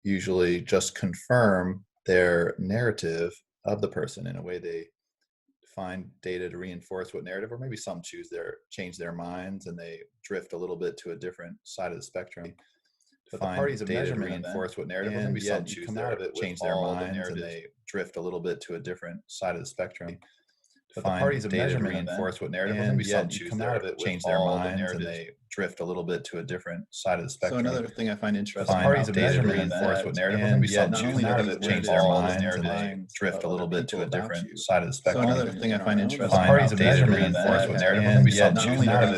usually just confirm their narrative of the person in a way they find data to reinforce what narrative, or maybe some change their minds and they drift a little bit to a different side of the spectrum. But the party's a measurement reinforce what narrative, or maybe some change their minds and they drift a little bit to a different side of the spectrum. But the party's a measurement reinforce what narrative, or maybe some change their minds and they drift a little bit to a different side of the spectrum. So another thing I find interesting The party's a about data measurement reinforce what narrative, or maybe some change their minds and they drift a little bit to a different side of the So spectrum. another thing I find interesting The party's a about data measurement reinforce what narrative, or maybe some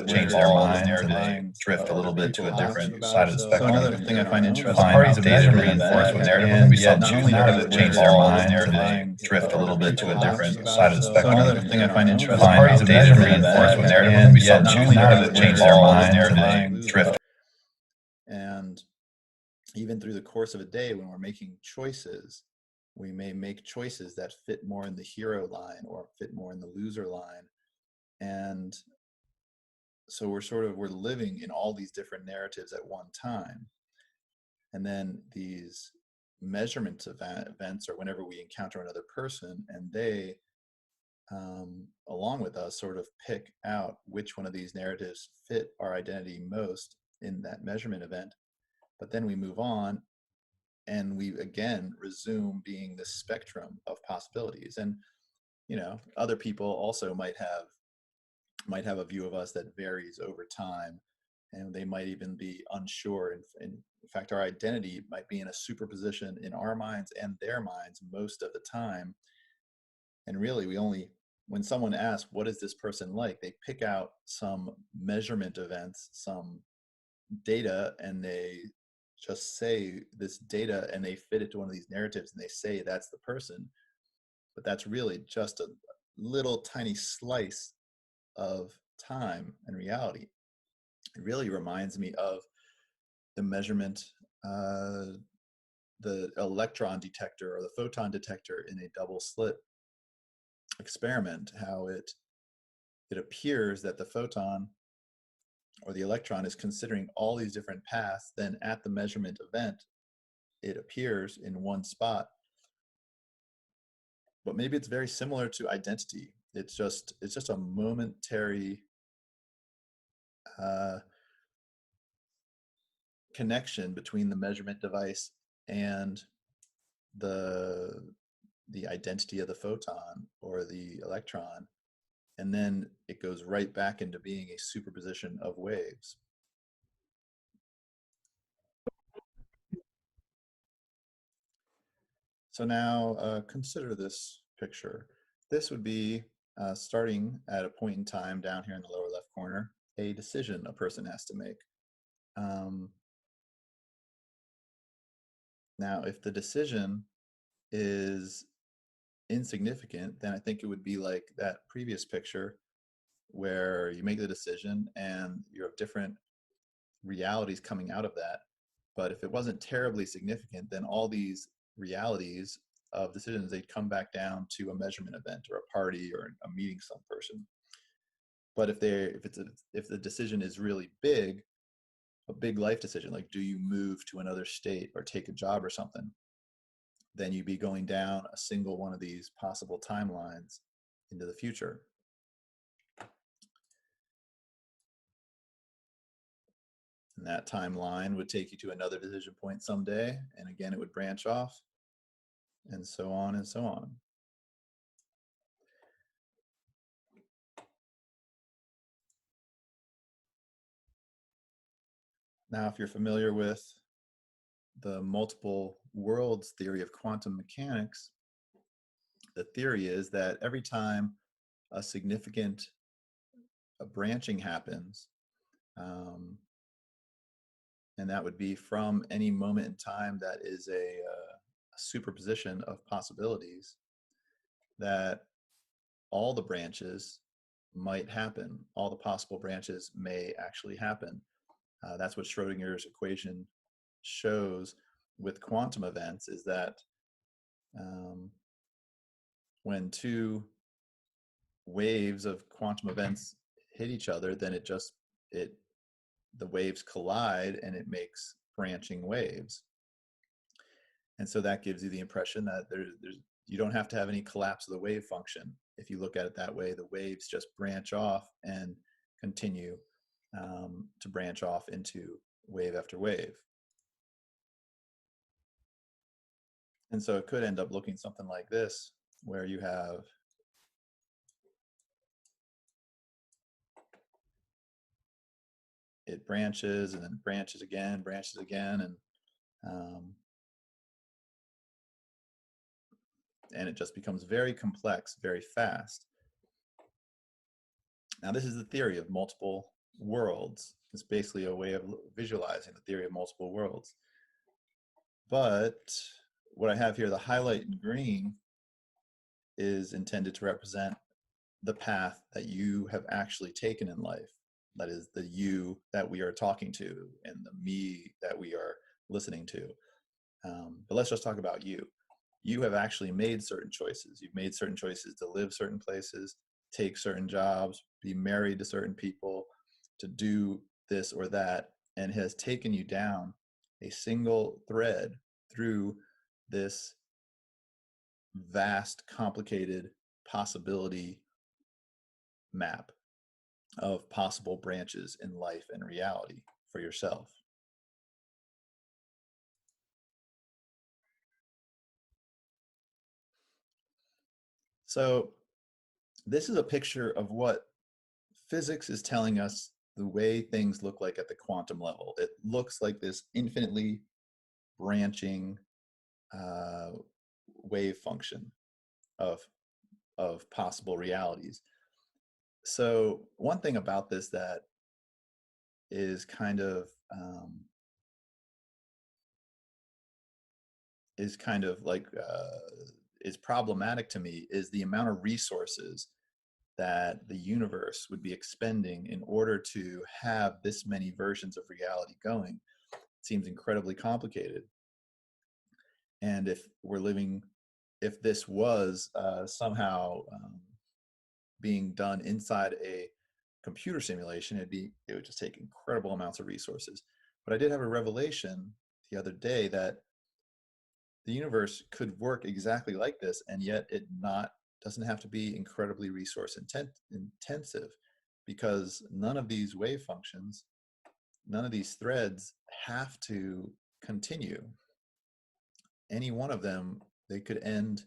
change their minds and they drift a little bit to a different side of the So spectrum. another thing I find The interesting party's a about data measurement reinforce what narrative, or maybe some change their minds and they drift a little bit to a different side of the So spectrum. another thing I find The interesting party's a about data measurement reinforce what narrative, or maybe some change their minds and they drift. And even through the course of a day, when we're making choices, we may make choices that fit more in the hero line or fit more in the loser line. And so we're living in all these different narratives at one time. And then these measurement events, or whenever we encounter another person and they, along with us, sort of pick out which one of these narratives fit our identity most in that measurement event. But then we move on and we again resume being this spectrum of possibilities. And other people also might have a view of us that varies over time, and they might even be unsure. In fact, our identity might be in a superposition in our minds and their minds most of the time. And really, when someone asks, what is this person like, they pick out some measurement events, some data, and they just say this data and they fit it to one of these narratives and they say that's the person. But that's really just a little tiny slice of time and reality. It really reminds me of the measurement, the electron detector or the photon detector in a double slit experiment, how it appears that the photon or the electron is considering all these different paths. Then at the measurement event, it appears in one spot. But maybe it's very similar to identity. It's just a momentary connection between the measurement device and the identity of the photon or the electron, and then it goes right back into being a superposition of waves. So now consider this picture. This would be starting at a point in time down here in the lower left corner, a decision a person has to make. Now, if the decision is insignificant, then I think it would be like that previous picture where you make the decision and you have different realities coming out of that. But if it wasn't terribly significant, then all these realities of decisions, they'd come back down to a measurement event or a party or a meeting some person. But if the decision is really big, a big life decision, like do you move to another state or take a job or something, then you'd be going down a single one of these possible timelines into the future. And that timeline would take you to another decision point someday, and again it would branch off, and so on and so on. Now, if you're familiar with the multiple worlds theory of quantum mechanics, the theory is that every time a significant branching happens, and that would be from any moment in time that is a superposition of possibilities, that all the branches might happen. All the possible branches may actually happen. That's what Schrodinger's equation shows with quantum events, is that when two waves of quantum events hit each other, then the waves collide and it makes branching waves. And so that gives you the impression that there's you don't have to have any collapse of the wave function. If you look at it that way, the waves just branch off and continue to branch off into wave after wave. And so it could end up looking something like this, where you have it branches and then branches again, and it just becomes very complex very fast. Now, this is the theory of multiple worlds. It's basically a way of visualizing the theory of multiple worlds. But what I have here, the highlight in green, is intended to represent the path that you have actually taken in life. That is the you that we are talking to and the me that we are listening to. But let's just talk about you. You have actually made certain choices. You've made certain choices to live certain places, take certain jobs, be married to certain people, to do this or that, and has taken you down a single thread through this vast, complicated possibility map of possible branches in life and reality for yourself. So this is a picture of what physics is telling us the way things look like at the quantum level. It looks like this infinitely branching wave function of possible realities. So one thing about this that is kind of like is problematic to me is the amount of resources that the universe would be expending in order to have this many versions of reality going. It seems incredibly complicated. And if this was somehow being done inside a computer simulation, it would just take incredible amounts of resources. But I did have a revelation the other day that the universe could work exactly like this, and yet it doesn't have to be incredibly resource intensive, because none of these wave functions, none of these threads have to continue. Any one of them, they could end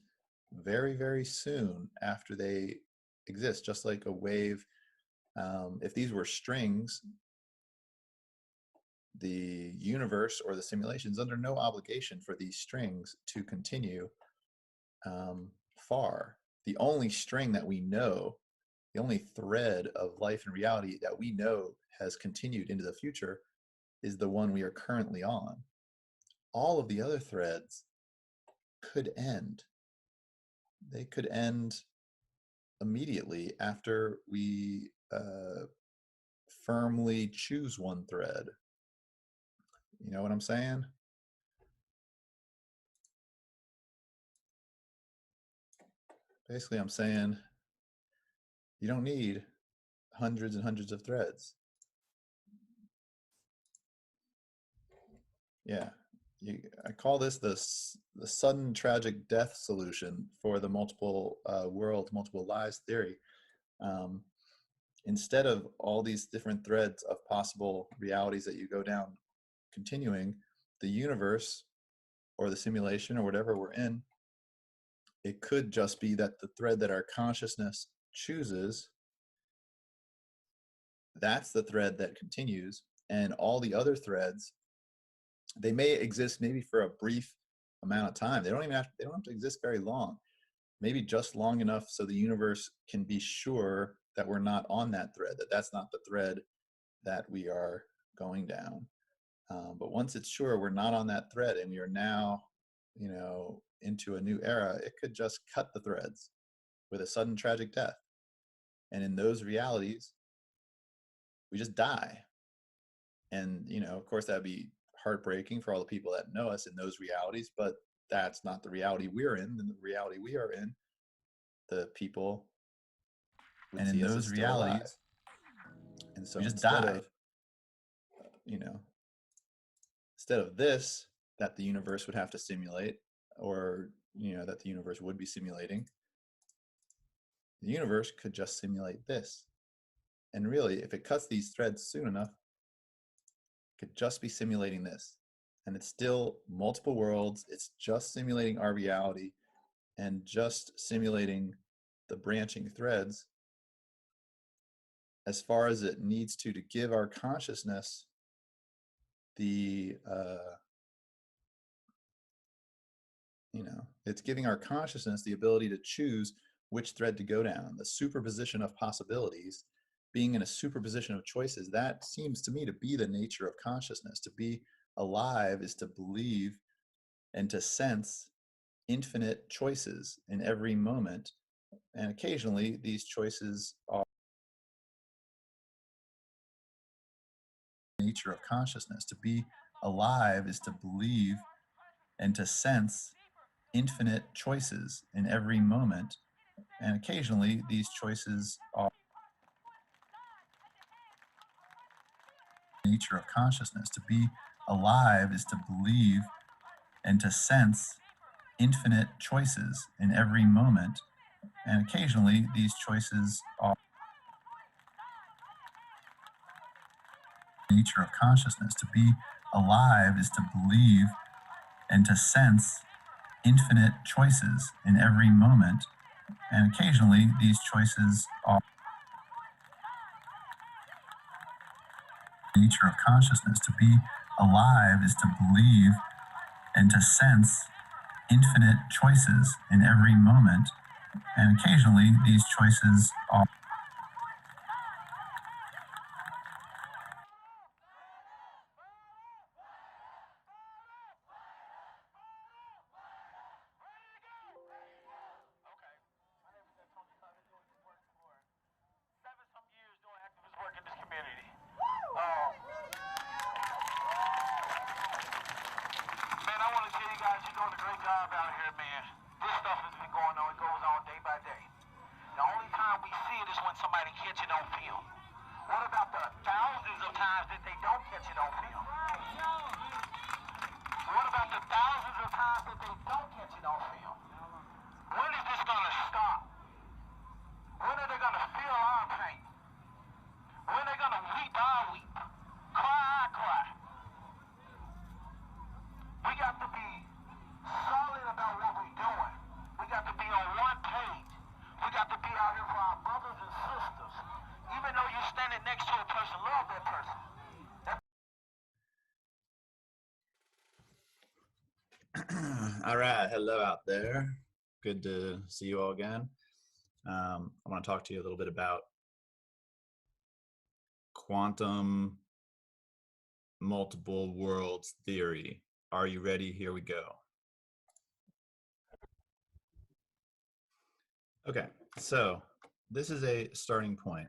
very, very soon after they exist, just like a wave. If these were strings, the universe or the simulation is under no obligation for these strings to continue far. The only string that we know, the only thread of life and reality that we know has continued into the future is the one we are currently on. All of the other threads could end. They could end immediately after we firmly choose one thread. You know what I'm saying? Basically, I'm saying you don't need hundreds and hundreds of threads. Yeah, I call this the sudden tragic death solution for the multiple worlds, multiple lives theory. Instead of all these different threads of possible realities that you go down continuing, the universe or the simulation or whatever we're in, it could just be that the thread that our consciousness chooses, that's the thread that continues, and all the other threads, they may exist maybe for a brief amount of time. They don't have to exist very long. Maybe just long enough so the universe can be sure that we're not on that thread, that that's not the thread that we are going down. But once it's sure we're not on that thread and we are now, into a new era, it could just cut the threads with a sudden tragic death. And in those realities, we just die. And, of course, that'd be heartbreaking for all the people that know us in those realities, but that's not the reality we're in. The reality we are in, the people would see us as still alive. And so instead of this that the universe would have to simulate, or that the universe would be simulating, the universe could just simulate this. And really, if it cuts these threads soon enough, it could just be simulating this. And it's still multiple worlds. It's just simulating our reality and just simulating the branching threads as far as it needs to give our consciousness the it's giving our consciousness the ability to choose which thread to go down. The superposition of possibilities, being in a superposition of choices, that seems to me to be the nature of consciousness. To be alive is to believe and to sense infinite choices in every moment, and occasionally these choices are the nature of consciousness. To be alive is to believe and to sense infinite choices in every moment, and occasionally these choices are the nature of consciousness. To be alive is to believe and to sense infinite choices in every moment, and occasionally these choices are the nature of consciousness. To be alive is to believe and to sense infinite choices in every moment, and occasionally these choices are the nature of consciousness. To be alive is to believe and to sense infinite choices in every moment, and occasionally these choices are all right. Hello out there. Good to see you all again. I want to talk to you a little bit about quantum multiple worlds theory. Are you ready? Here we go. Okay, so this is a starting point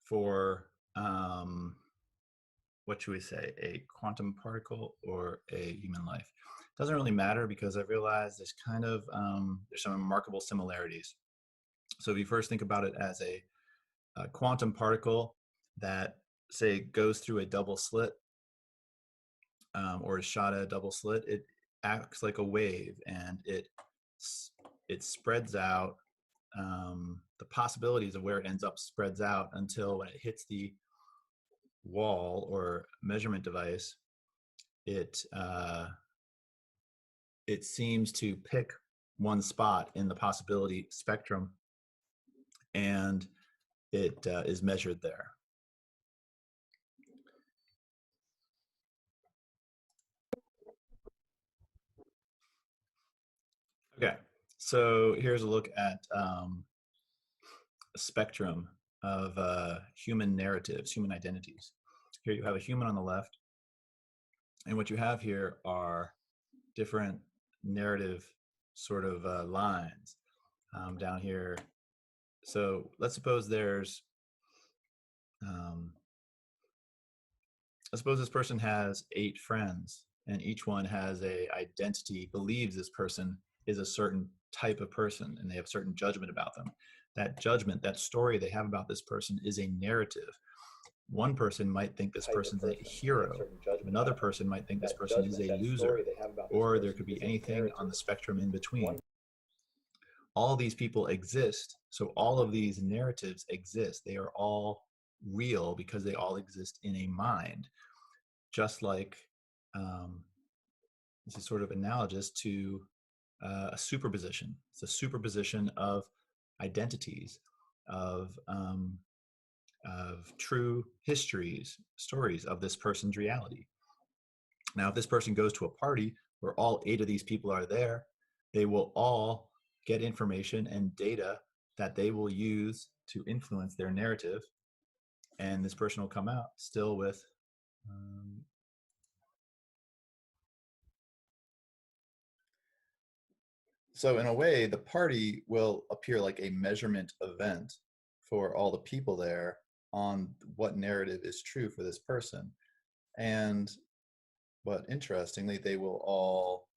for what should we say, a quantum particle or a human life. Doesn't really matter because I've realized there's kind of there's some remarkable similarities. So if you first think about it as a quantum particle that, say, goes through a double slit or is shot at a double slit, it acts like a wave, and it spreads out. The possibilities of where it ends up spreads out until when it hits the wall or measurement device, it seems to pick one spot in the possibility spectrum, and it is measured there. Okay, so here's a look at a spectrum of human narratives, human identities. Here you have a human on the left, and what you have here are different narrative sort of lines down here. So let's suppose there's, let's suppose this person has 8 friends, and each one has a identity, believes this person is a certain type of person, and they have a certain judgment about them. That judgment, that story they have about this person is a narrative. One person might think this person's a hero. Another person might think this person is a loser, or there could be anything on the spectrum in between. All these people exist, so all of these narratives exist. They are all real because they all exist in a mind. Just like this is sort of analogous to a superposition. It's a superposition of identities, of true histories, stories of this person's reality. Now, if this person goes to a party where all 8 of these people are there, they will all get information and data that they will use to influence their narrative. And this person will come out still with so in a way, the party will appear like a measurement event for all the people there on what narrative is true for this person. And but interestingly, they will all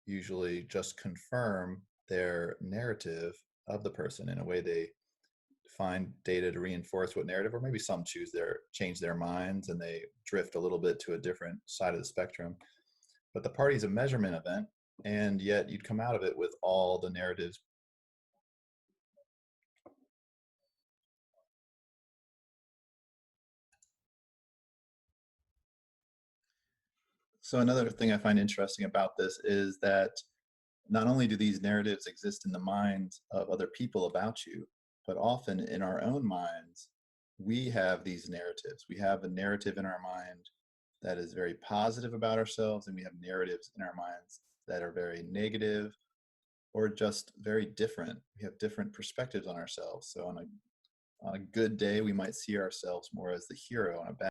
usually just confirm their narrative of the person in a way they find data to reinforce what narrative, or maybe some change their minds and they drift a little bit to a different side of the spectrum. But the party is a measurement event, and yet you'd come out of it with all the narratives. So another thing I find interesting about this is that not only do these narratives exist in the minds of other people about you, but often in our own minds, we have these narratives. We have a narrative in our mind that is very positive about ourselves, and we have narratives in our minds that are very negative or just very different. We have different perspectives on ourselves. So on a good day, we might see ourselves more as the hero. On a bad